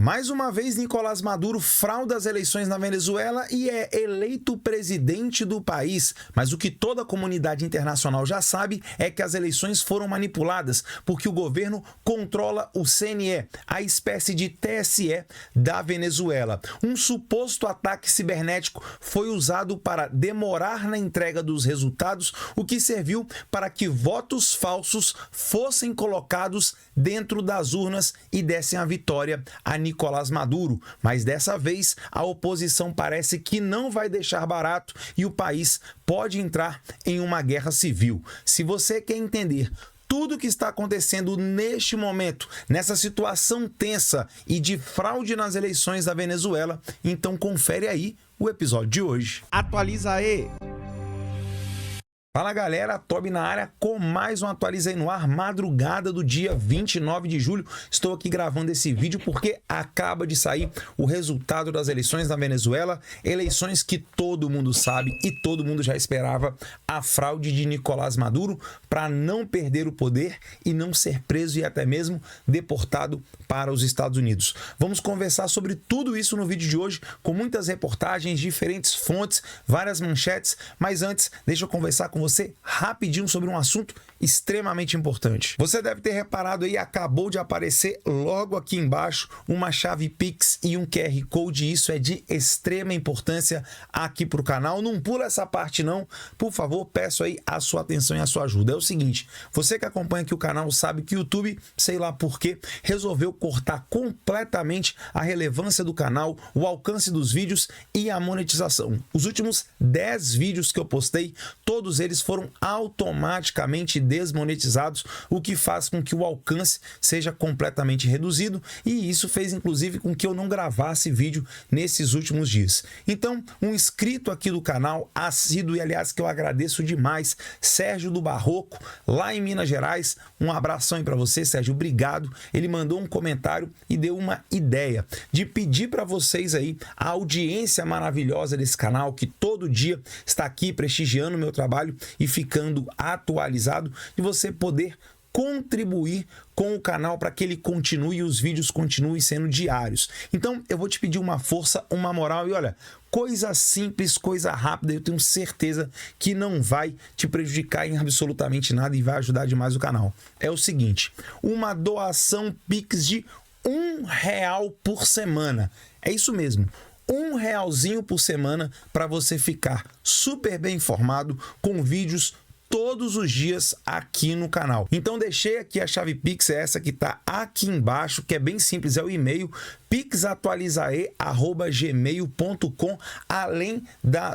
Mais uma vez, Nicolás Maduro frauda as eleições na Venezuela e é eleito presidente do país. Mas o que toda a comunidade internacional já sabe é que as eleições foram manipuladas, porque o governo controla o CNE, a espécie de TSE da Venezuela. Um suposto ataque cibernético foi usado para demorar na entrega dos resultados, o que serviu para que votos falsos fossem colocados dentro das urnas e dessem a vitória a Nicolás Maduro, mas dessa vez a oposição parece que não vai deixar barato e o país pode entrar em uma guerra civil. Se você quer entender tudo o que está acontecendo neste momento, nessa situação tensa e de fraude nas eleições da Venezuela, então confere aí o episódio de hoje. Atualiza aí! Fala galera, Tobi na área com mais um Atualiza aí no ar, madrugada do dia 29 de julho. Estou aqui gravando esse vídeo porque acaba de sair o resultado das eleições na Venezuela, eleições que todo mundo sabe e todo mundo já esperava a fraude de Nicolás Maduro para não perder o poder e não ser preso e até mesmo deportado para os Estados Unidos. Vamos conversar sobre tudo isso no vídeo de hoje, com muitas reportagens, diferentes fontes, várias manchetes, mas antes, deixa eu conversar com você rapidinho sobre um assunto extremamente importante. Você deve ter reparado aí, acabou de aparecer logo aqui embaixo uma chave Pix e um QR Code, e isso é de extrema importância aqui para o canal. Não pula essa parte não, por favor, peço aí a sua atenção e a sua ajuda. É o seguinte, você que acompanha aqui o canal sabe que o YouTube, sei lá por quê, resolveu cortar completamente a relevância do canal, o alcance dos vídeos e a monetização. Os últimos 10 vídeos que eu postei, todos eles foram automaticamente desmonetizados, o que faz com que o alcance seja completamente reduzido, e isso fez inclusive com que eu não gravasse vídeo nesses últimos dias. Então, um inscrito aqui do canal, assíduo, e aliás que eu agradeço demais, Sérgio do Barroco, lá em Minas Gerais, um abração aí para você, Sérgio, obrigado. Ele mandou um comentário e deu uma ideia de pedir para vocês aí a audiência maravilhosa desse canal, que todo dia está aqui prestigiando o meu trabalho e ficando atualizado, e você poder contribuir com o canal para que ele continue e os vídeos continuem sendo diários. Então eu vou te pedir uma força, uma moral, e olha, coisa simples, coisa rápida, eu tenho certeza que não vai te prejudicar em absolutamente nada e vai ajudar demais o canal. É o seguinte, uma doação Pix de R$1 por semana, é isso mesmo, R$1 por semana para você ficar super bem informado com vídeos todos os dias aqui no canal. Então deixei aqui a chave Pix, é essa que está aqui embaixo, que é bem simples, é o e-mail pixatualizae@gmail.com, além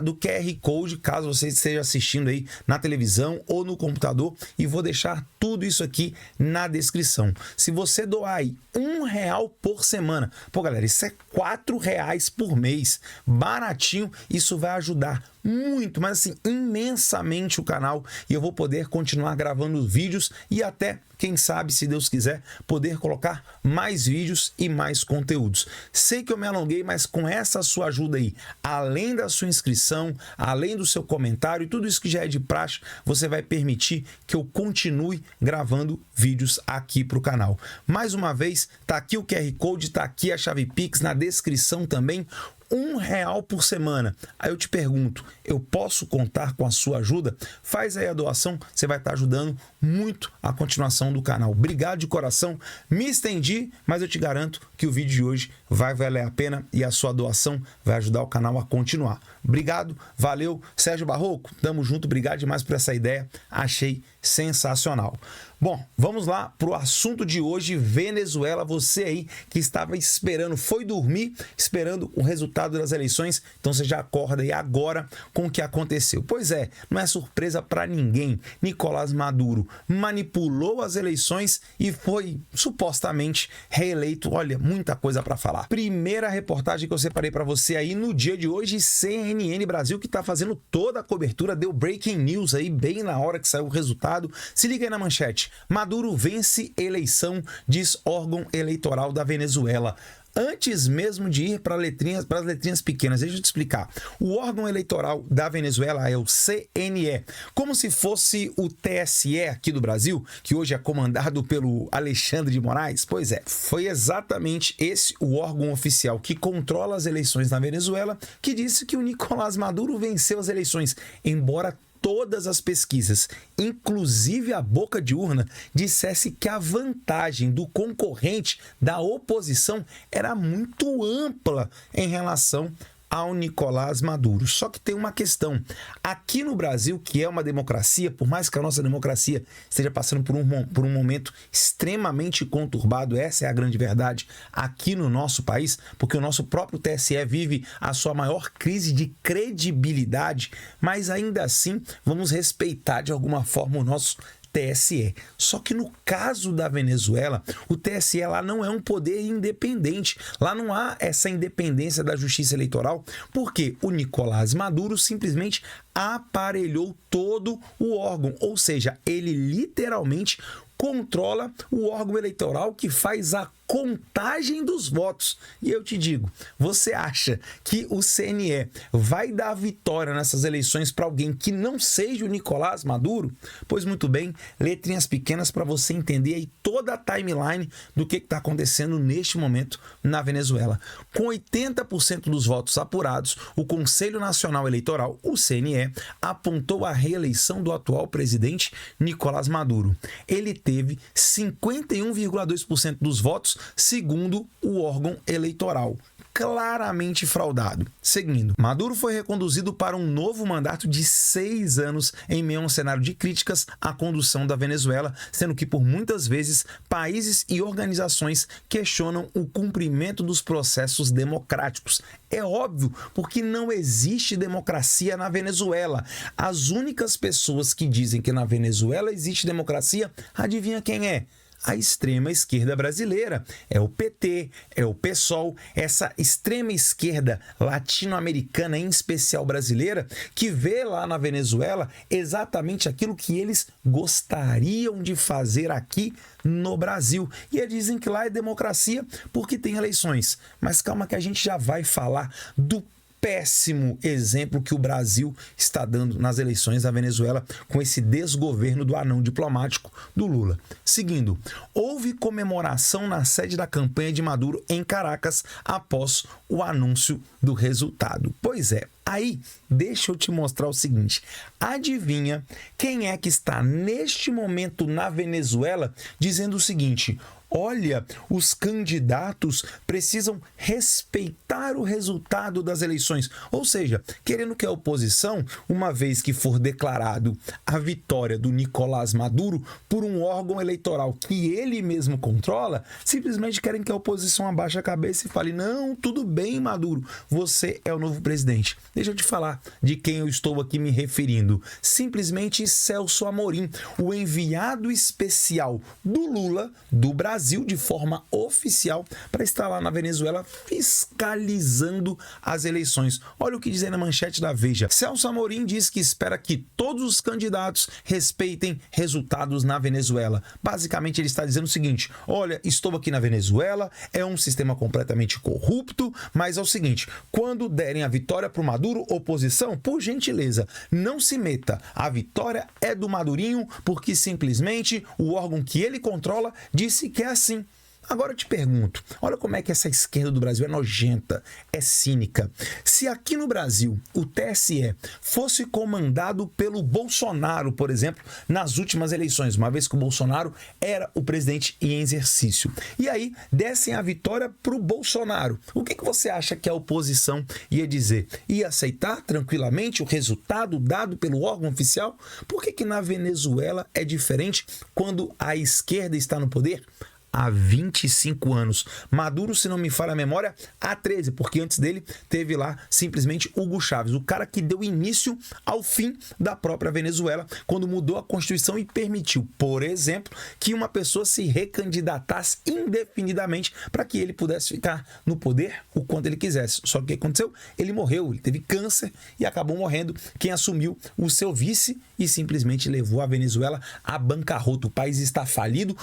do QR Code, caso você esteja assistindo aí na televisão ou no computador, e vou deixar tudo isso aqui na descrição. Se você doar aí R$1 por semana, pô galera, isso é R$4 por mês, baratinho, isso vai ajudar muito, mas assim, imensamente o canal, e eu vou poder continuar gravando vídeos e até, quem sabe, se Deus quiser, poder colocar mais vídeos e mais conteúdos. Sei que eu me alonguei, mas com essa sua ajuda aí, além da sua inscrição, além do seu comentário e tudo isso que já é de praxe, você vai permitir que eu continue gravando vídeos aqui para o canal. Mais uma vez, tá aqui o QR Code, tá aqui a chave Pix na descrição também, R$1 por semana. Aí eu te pergunto, eu posso contar com a sua ajuda? Faz aí a doação, você vai estar ajudando muito a continuação do canal. Obrigado de coração, me estendi, mas eu te garanto que o vídeo de hoje vai valer a pena e a sua doação vai ajudar o canal a continuar. Obrigado, valeu, Sérgio Barroco, tamo junto, obrigado demais por essa ideia, achei sensacional. Bom, vamos lá para o assunto de hoje, Venezuela. Você aí que estava esperando, foi dormir esperando o resultado das eleições, então você já acorda aí agora com o que aconteceu. Pois é, não é surpresa para ninguém, Nicolás Maduro manipulou as eleições e foi supostamente reeleito. Olha, muita coisa para falar. Primeira reportagem que eu separei para você aí no dia de hoje, CNN Brasil, que está fazendo toda a cobertura, deu breaking news aí bem na hora que saiu o resultado. Se liga aí na manchete. Maduro vence eleição, diz órgão eleitoral da Venezuela. Antes mesmo de ir para as letrinhas pequenas, deixa eu te explicar. O órgão eleitoral da Venezuela é o CNE, como se fosse o TSE aqui do Brasil, que hoje é comandado pelo Alexandre de Moraes. Pois é, foi exatamente esse o órgão oficial que controla as eleições na Venezuela, que disse que o Nicolás Maduro venceu as eleições, embora todas as pesquisas, inclusive a boca de urna, dissesse que a vantagem do concorrente da oposição era muito ampla em relação ao Nicolás Maduro. Só que tem uma questão. Aqui no Brasil, que é uma democracia, por mais que a nossa democracia esteja passando por um momento extremamente conturbado, essa é a grande verdade, aqui no nosso país, porque o nosso próprio TSE vive a sua maior crise de credibilidade, mas ainda assim vamos respeitar de alguma forma o nosso TSE. Só que no caso da Venezuela, o TSE lá não é um poder independente. Lá não há essa independência da justiça eleitoral, porque o Nicolás Maduro simplesmente aparelhou todo o órgão, ou seja, ele literalmente controla o órgão eleitoral que faz a contagem dos votos. E eu te digo, você acha que o CNE vai dar vitória nessas eleições para alguém que não seja o Nicolás Maduro? Pois muito bem, letrinhas pequenas para você entender aí toda a timeline do que está acontecendo neste momento na Venezuela. Com 80% dos votos apurados, o Conselho Nacional Eleitoral, o CNE, apontou a reeleição do atual presidente Nicolás Maduro. Ele teve 51,2% dos votos, segundo o órgão eleitoral. Claramente fraudado. Seguindo, Maduro foi reconduzido para um novo mandato de 6 anos em meio a um cenário de críticas à condução da Venezuela, sendo que por muitas vezes países e organizações questionam o cumprimento dos processos democráticos. É óbvio, porque não existe democracia na Venezuela. As únicas pessoas que dizem que na Venezuela existe democracia, adivinha quem é? A extrema esquerda brasileira, é o PT, é o PSOL, essa extrema esquerda latino-americana, em especial brasileira, que vê lá na Venezuela exatamente aquilo que eles gostariam de fazer aqui no Brasil. E eles dizem que lá é democracia porque tem eleições. Mas calma que a gente já vai falar do péssimo exemplo que o Brasil está dando nas eleições da Venezuela com esse desgoverno do anão diplomático do Lula. Seguindo, houve comemoração na sede da campanha de Maduro em Caracas após o anúncio do resultado. Pois é, aí deixa eu te mostrar o seguinte, adivinha quem é que está neste momento na Venezuela dizendo o seguinte: olha, os candidatos precisam respeitar o resultado das eleições. Ou seja, querendo que a oposição, uma vez que for declarado a vitória do Nicolás Maduro por um órgão eleitoral que ele mesmo controla, simplesmente querem que a oposição abaixe a cabeça e fale: não, tudo bem, Maduro, você é o novo presidente. Deixa eu te falar de quem eu estou aqui me referindo. Simplesmente Celso Amorim, o enviado especial do Lula, do Brasil, de forma oficial, para estar lá na Venezuela fiscalizando as eleições. Olha o que diz aí na manchete da Veja. Celso Amorim diz que espera que todos os candidatos respeitem resultados na Venezuela. Basicamente ele está dizendo o seguinte: olha, estou aqui na Venezuela, é um sistema completamente corrupto, mas é o seguinte, quando derem a vitória para o Maduro, oposição, por gentileza, não se meta. A vitória é do Madurinho, porque simplesmente o órgão que ele controla disse que é assim. Agora eu te pergunto, olha como é que essa esquerda do Brasil é nojenta, é cínica. Se aqui no Brasil o TSE fosse comandado pelo Bolsonaro, por exemplo, nas últimas eleições, uma vez que o Bolsonaro era o presidente em exercício, e aí dessem a vitória para o Bolsonaro, o que você acha que a oposição ia dizer? Ia aceitar tranquilamente o resultado dado pelo órgão oficial? Por que na Venezuela é diferente quando a esquerda está no poder? Há 25 anos. Maduro, se não me falha a memória, há 13, porque antes dele teve lá simplesmente Hugo Chávez, o cara que deu início ao fim da própria Venezuela, quando mudou a Constituição e permitiu, por exemplo, que uma pessoa se recandidatasse indefinidamente para que ele pudesse ficar no poder o quanto ele quisesse. Só que o que aconteceu? Ele morreu, ele teve câncer e acabou morrendo. Quem assumiu o seu vice e simplesmente levou a Venezuela à bancarrota. O país está falido,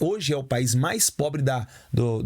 hoje é o país mais pobre da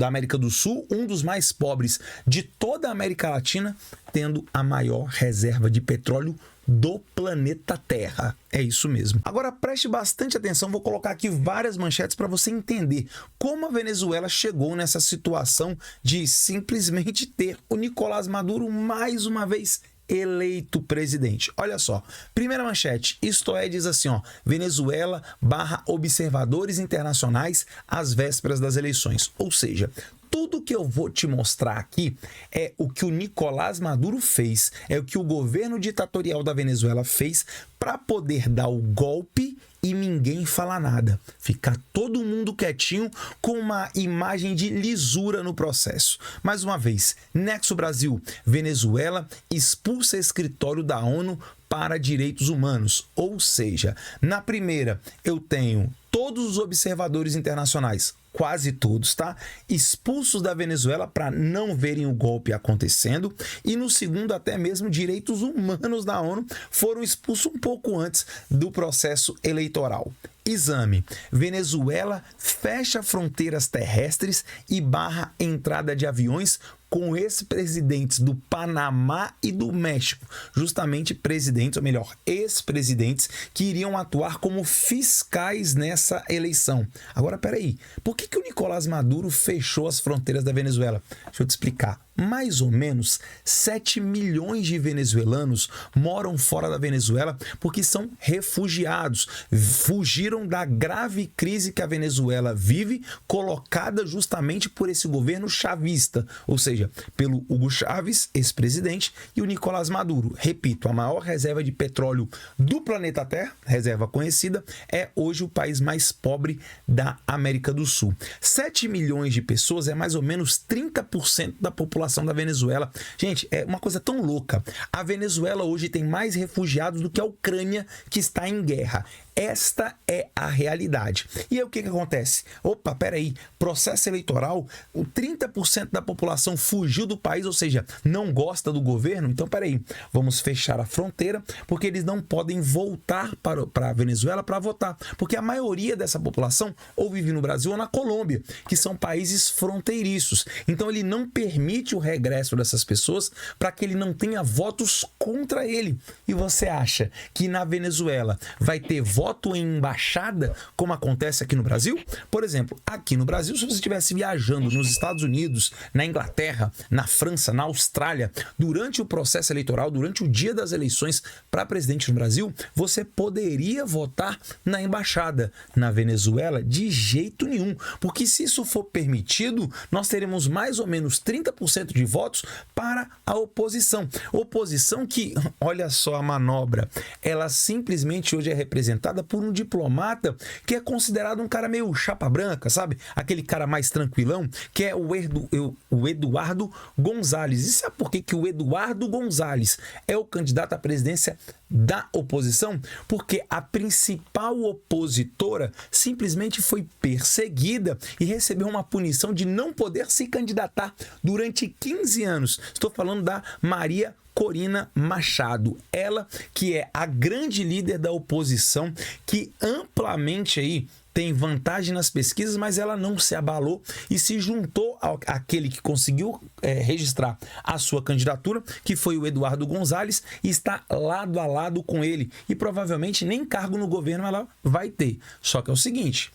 América do Sul, um dos mais pobres de toda a América Latina, tendo a maior reserva de petróleo do planeta Terra. É isso mesmo. Agora preste bastante atenção, vou colocar aqui várias manchetes para você entender como a Venezuela chegou nessa situação de simplesmente ter o Nicolás Maduro mais uma vez eleito presidente. Olha só, primeira manchete, isto é, diz assim, Venezuela / observadores internacionais às vésperas das eleições. Ou seja, tudo que eu vou te mostrar aqui é o que o Nicolás Maduro fez, é o que o governo ditatorial da Venezuela fez para poder dar o golpe e ninguém falar nada. Ficar todo mundo quietinho com uma imagem de lisura no processo. Mais uma vez, Nexo Brasil, Venezuela expulsa escritório da ONU para direitos humanos. Ou seja, na primeira eu tenho todos os observadores internacionais, quase todos, tá? Expulsos da Venezuela para não verem o golpe acontecendo. E no segundo, até mesmo direitos humanos da ONU foram expulsos um pouco antes do processo eleitoral. Exame. Venezuela fecha fronteiras terrestres e barra entrada de aviões com ex-presidentes do Panamá e do México, justamente presidentes, ou melhor, ex-presidentes que iriam atuar como fiscais nessa eleição. Agora, peraí, por que o Nicolás Maduro fechou as fronteiras da Venezuela? Deixa eu te explicar. Mais ou menos 7 milhões de venezuelanos moram fora da Venezuela porque são refugiados. Fugiram da grave crise que a Venezuela vive, colocada justamente por esse governo chavista, ou seja, pelo Hugo Chávez, ex-presidente, e o Nicolás Maduro. Repito, a maior reserva de petróleo do planeta Terra, reserva conhecida, é hoje o país mais pobre da América do Sul. 7 milhões de pessoas é mais ou menos 30% da população da Venezuela. Gente, é uma coisa tão louca. A Venezuela hoje tem mais refugiados do que a Ucrânia, que está em guerra. Esta é a realidade. E aí o que acontece? Opa, peraí, processo eleitoral, 30% da população fugiu do país, ou seja, não gosta do governo, então peraí, vamos fechar a fronteira, porque eles não podem voltar para a Venezuela para votar, porque a maioria dessa população ou vive no Brasil ou na Colômbia, que são países fronteiriços. Então ele não permite o regresso dessas pessoas para que ele não tenha votos contra ele. E você acha que na Venezuela vai ter voto em embaixada, como acontece aqui no Brasil? Por exemplo, aqui no Brasil, se você estivesse viajando nos Estados Unidos, na Inglaterra, na França, na Austrália, durante o processo eleitoral, durante o dia das eleições para presidente no Brasil, você poderia votar na embaixada. Na Venezuela, de jeito nenhum, porque se isso for permitido, nós teremos mais ou menos 30% de votos para a oposição. Oposição que, olha só a manobra, ela simplesmente hoje é representada por um diplomata que é considerado um cara meio chapa branca, sabe? Aquele cara mais tranquilão, que é o Eduardo Gonzalez. E sabe por que o Eduardo Gonzalez é o candidato à presidência da oposição? Porque a principal opositora simplesmente foi perseguida e recebeu uma punição de não poder se candidatar durante 15 anos. Estou falando da Maria Corina Machado, ela que é a grande líder da oposição, que amplamente aí tem vantagem nas pesquisas, mas ela não se abalou e se juntou àquele que conseguiu registrar a sua candidatura, que foi o Eduardo Gonzalez, e está lado a lado com ele. E provavelmente nem cargo no governo ela vai ter. Só que é o seguinte,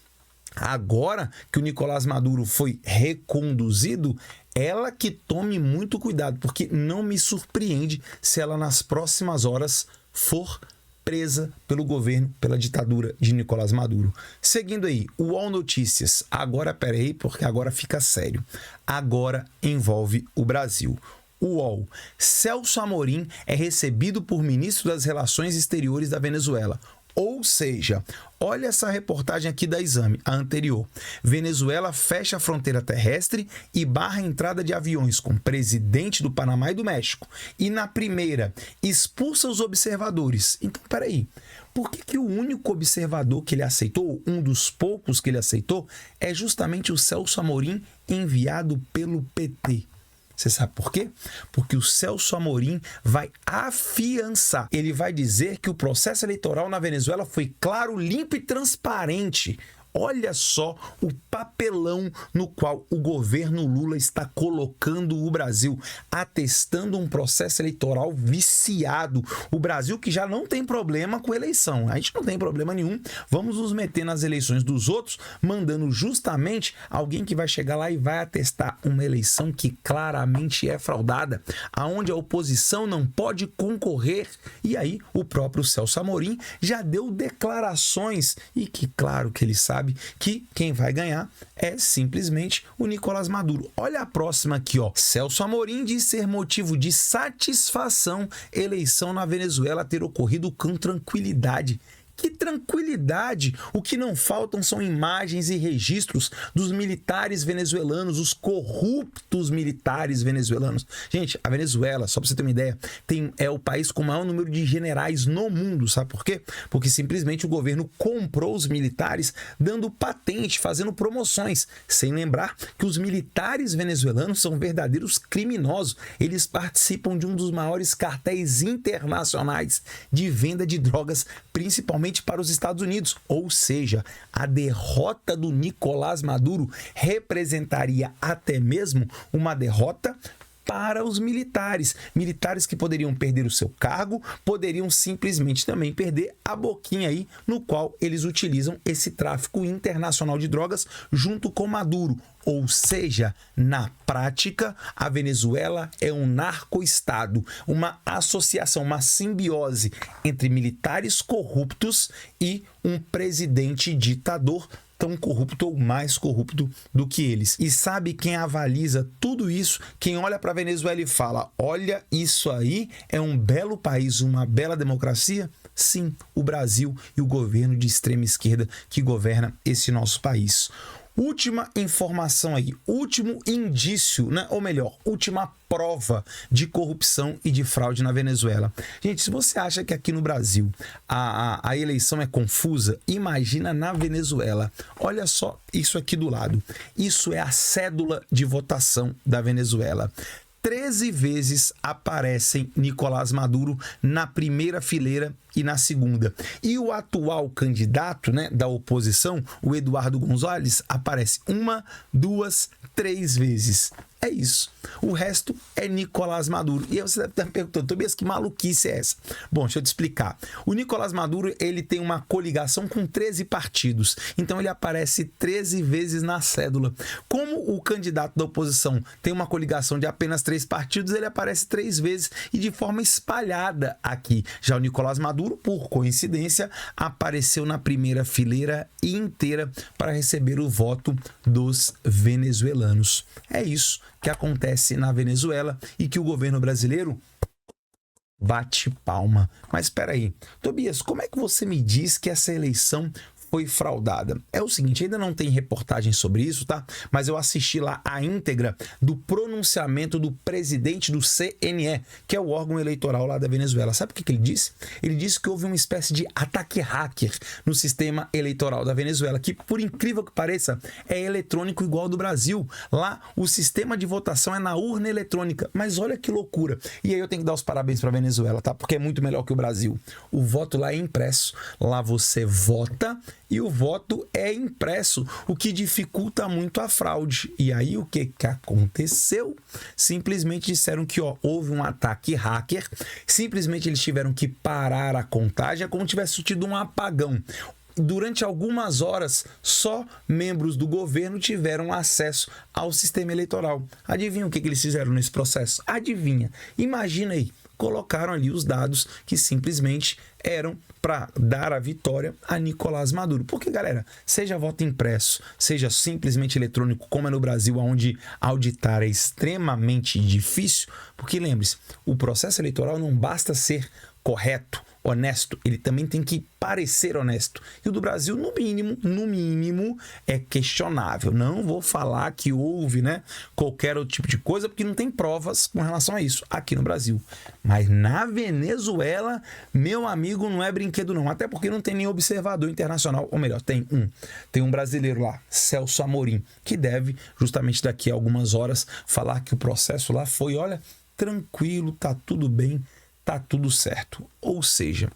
agora que o Nicolás Maduro foi reconduzido, ela que tome muito cuidado, porque não me surpreende se ela nas próximas horas for presa pelo governo, pela ditadura de Nicolás Maduro. Seguindo aí, o UOL Notícias. Agora, peraí, porque agora fica sério. Agora envolve o Brasil. O UOL. Celso Amorim é recebido por ministro das Relações Exteriores da Venezuela. Ou seja, olha essa reportagem aqui da Exame, a anterior. Venezuela fecha a fronteira terrestre e barra a entrada de aviões com presidente do Panamá e do México. E na primeira, expulsa os observadores. Então, peraí, por que o único observador que ele aceitou, um dos poucos que ele aceitou, é justamente o Celso Amorim enviado pelo PT? Você sabe por quê? Porque o Celso Amorim vai afiançar. Ele vai dizer que o processo eleitoral na Venezuela foi claro, limpo e transparente. Olha só o papelão no qual o governo Lula está colocando o Brasil, atestando um processo eleitoral viciado. O Brasil que já não tem problema com eleição. A gente não tem problema nenhum. Vamos nos meter nas eleições dos outros, mandando justamente alguém que vai chegar lá e vai atestar uma eleição que claramente é fraudada, aonde a oposição não pode concorrer. E aí o próprio Celso Amorim já deu declarações e que claro que ele sabe que quem vai ganhar é simplesmente o Nicolás Maduro. Olha a próxima aqui, ó. Celso Amorim diz ser motivo de satisfação eleição na Venezuela ter ocorrido com tranquilidade. Que tranquilidade! O que não faltam são imagens e registros dos militares venezuelanos, os corruptos militares venezuelanos. Gente, a Venezuela, só para você ter uma ideia, é o país com o maior número de generais no mundo. Sabe por quê? Porque simplesmente o governo comprou os militares, dando patente, fazendo promoções. Sem lembrar que os militares venezuelanos são verdadeiros criminosos. Eles participam de um dos maiores cartéis internacionais de venda de drogas, principalmente para os Estados Unidos, ou seja, a derrota do Nicolás Maduro representaria até mesmo uma derrota para os militares que poderiam perder o seu cargo, poderiam simplesmente também perder a boquinha aí no qual eles utilizam esse tráfico internacional de drogas junto com Maduro. Ou seja, na prática, a Venezuela é um narcoestado, uma associação, uma simbiose entre militares corruptos e um presidente ditador tão corrupto ou mais corrupto do que eles. E sabe quem avaliza tudo isso? Quem olha para a Venezuela e fala, olha, isso aí é um belo país, uma bela democracia? Sim, o Brasil e o governo de extrema esquerda que governa esse nosso país. Última informação aí, último indício, né? Ou melhor, última prova de corrupção e de fraude na Venezuela. Gente, se você acha que aqui no Brasil a eleição é confusa, imagina na Venezuela. Olha só isso aqui do lado. Isso é a cédula de votação da Venezuela. 13 vezes aparecem Nicolás Maduro na primeira fileira e na segunda. E o atual candidato, né, da oposição, o Eduardo Gonzalez, aparece 1, 2, 3 vezes. É isso. O resto é Nicolás Maduro. E aí você deve estar me perguntando, Tobias, que maluquice é essa? Bom, deixa eu te explicar. O Nicolás Maduro, ele tem uma coligação com 13 partidos. Então ele aparece 13 vezes na cédula. Como o candidato da oposição tem uma coligação de apenas 3 partidos, ele aparece 3 vezes e de forma espalhada aqui. Já o Nicolás Maduro, por coincidência, apareceu na primeira fileira inteira para receber o voto dos venezuelanos. É isso que acontece na Venezuela e que o governo brasileiro bate palma. Mas espera aí, Tobias, como é que você me diz que essa eleição foi fraudada? É o seguinte, ainda não tem reportagem sobre isso, tá? Mas eu assisti lá a íntegra do pronunciamento do presidente do CNE, que é o órgão eleitoral lá da Venezuela. Sabe o que ele disse? Ele disse que houve uma espécie de ataque hacker no sistema eleitoral da Venezuela, que, por incrível que pareça, é eletrônico igual ao do Brasil. Lá, o sistema de votação é na urna eletrônica. Mas olha que loucura. E aí eu tenho que dar os parabéns para a Venezuela, tá? Porque é muito melhor que o Brasil. O voto lá é impresso. Lá você vota e o voto é impresso, o que dificulta muito a fraude. E aí o que aconteceu? Simplesmente disseram que houve um ataque hacker, simplesmente eles tiveram que parar a contagem, é como se tivesse tido um apagão. Durante algumas horas, só membros do governo tiveram acesso ao sistema eleitoral. Adivinha o que eles fizeram nesse processo? Adivinha. Imagina aí. Colocaram ali os dados que simplesmente eram para dar a vitória a Nicolás Maduro. Porque, galera, seja voto impresso, seja simplesmente eletrônico, como é no Brasil, onde auditar é extremamente difícil, porque lembre-se, o processo eleitoral não basta ser correto, honesto, ele também tem que parecer honesto. E o do Brasil, no mínimo, é questionável. Não vou falar que houve, né, qualquer outro tipo de coisa, porque não tem provas com relação a isso aqui no Brasil. Mas na Venezuela, meu amigo, não é brinquedo não. Até porque não tem nem observador internacional. Ou melhor, tem um brasileiro lá, Celso Amorim, que deve, justamente daqui a algumas horas, falar que o processo lá foi, olha, tranquilo, tá tudo bem, tá tudo certo. Ou seja,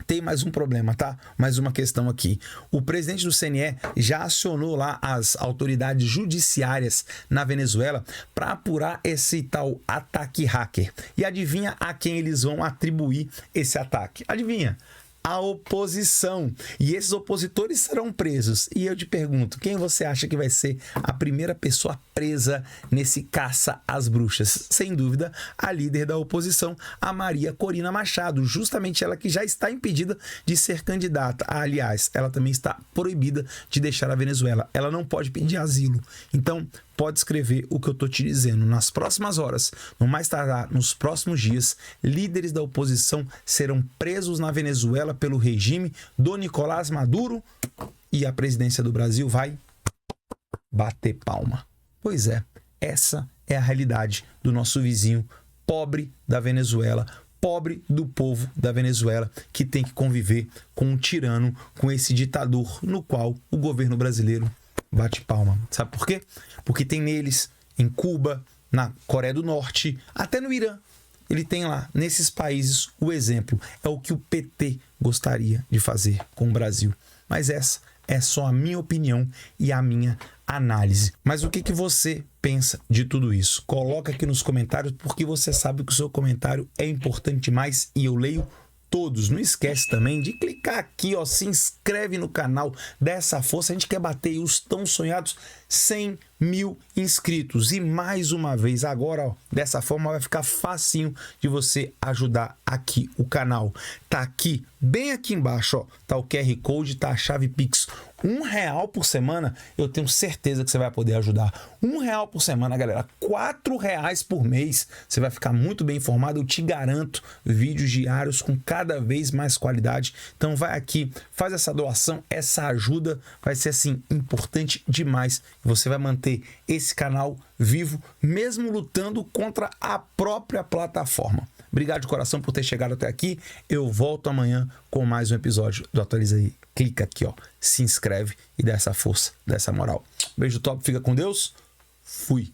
tem mais um problema, tá? Mais uma questão aqui. O presidente do CNE já acionou lá as autoridades judiciárias na Venezuela para apurar esse tal ataque hacker. E adivinha a quem eles vão atribuir esse ataque? Adivinha? A oposição. E esses opositores serão presos. E eu te pergunto, quem você acha que vai ser a primeira pessoa presa nesse caça às bruxas? Sem dúvida, a líder da oposição, a Maria Corina Machado. Justamente ela que já está impedida de ser candidata. Aliás, ela também está proibida de deixar a Venezuela. Ela não pode pedir asilo. Então, pode escrever o que eu estou te dizendo. Nas próximas horas, no mais tardar, nos próximos dias, líderes da oposição serão presos na Venezuela pelo regime do Nicolás Maduro e a presidência do Brasil vai bater palma. Pois é, essa é a realidade do nosso vizinho pobre da Venezuela, pobre do povo da Venezuela, que tem que conviver com um tirano, com esse ditador, no qual o governo brasileiro bate palma. Sabe por quê? Porque tem neles, em Cuba, na Coreia do Norte, até no Irã. Ele tem lá, nesses países, o exemplo. É o que o PT gostaria de fazer com o Brasil. Mas essa é só a minha opinião e a minha análise. Mas o que você pensa de tudo isso? Coloca aqui nos comentários, porque você sabe que o seu comentário é importante demais e eu leio todos. Não esquece também de clicar aqui, ó, se inscreve no canal, dá essa força. A gente quer bater os tão sonhados 100 mil inscritos. E mais uma vez, agora, ó, dessa forma vai ficar facinho de você ajudar aqui o canal. Tá aqui, bem aqui embaixo, ó, tá o QR Code, tá a chave Pix. R$1 por semana, eu tenho certeza que você vai poder ajudar. R$1 por semana, galera. R$4 por mês. Você vai ficar muito bem informado. Eu te garanto vídeos diários com cada vez mais qualidade. Então vai aqui, faz essa doação, essa ajuda vai ser assim importante demais. Você vai manter esse canal vivo, mesmo lutando contra a própria plataforma. Obrigado de coração por ter chegado até aqui. Eu volto amanhã com mais um episódio do Atualiza Aí. Clica aqui, ó, se inscreve e dá essa força, dá essa moral. Beijo top, fica com Deus. Fui.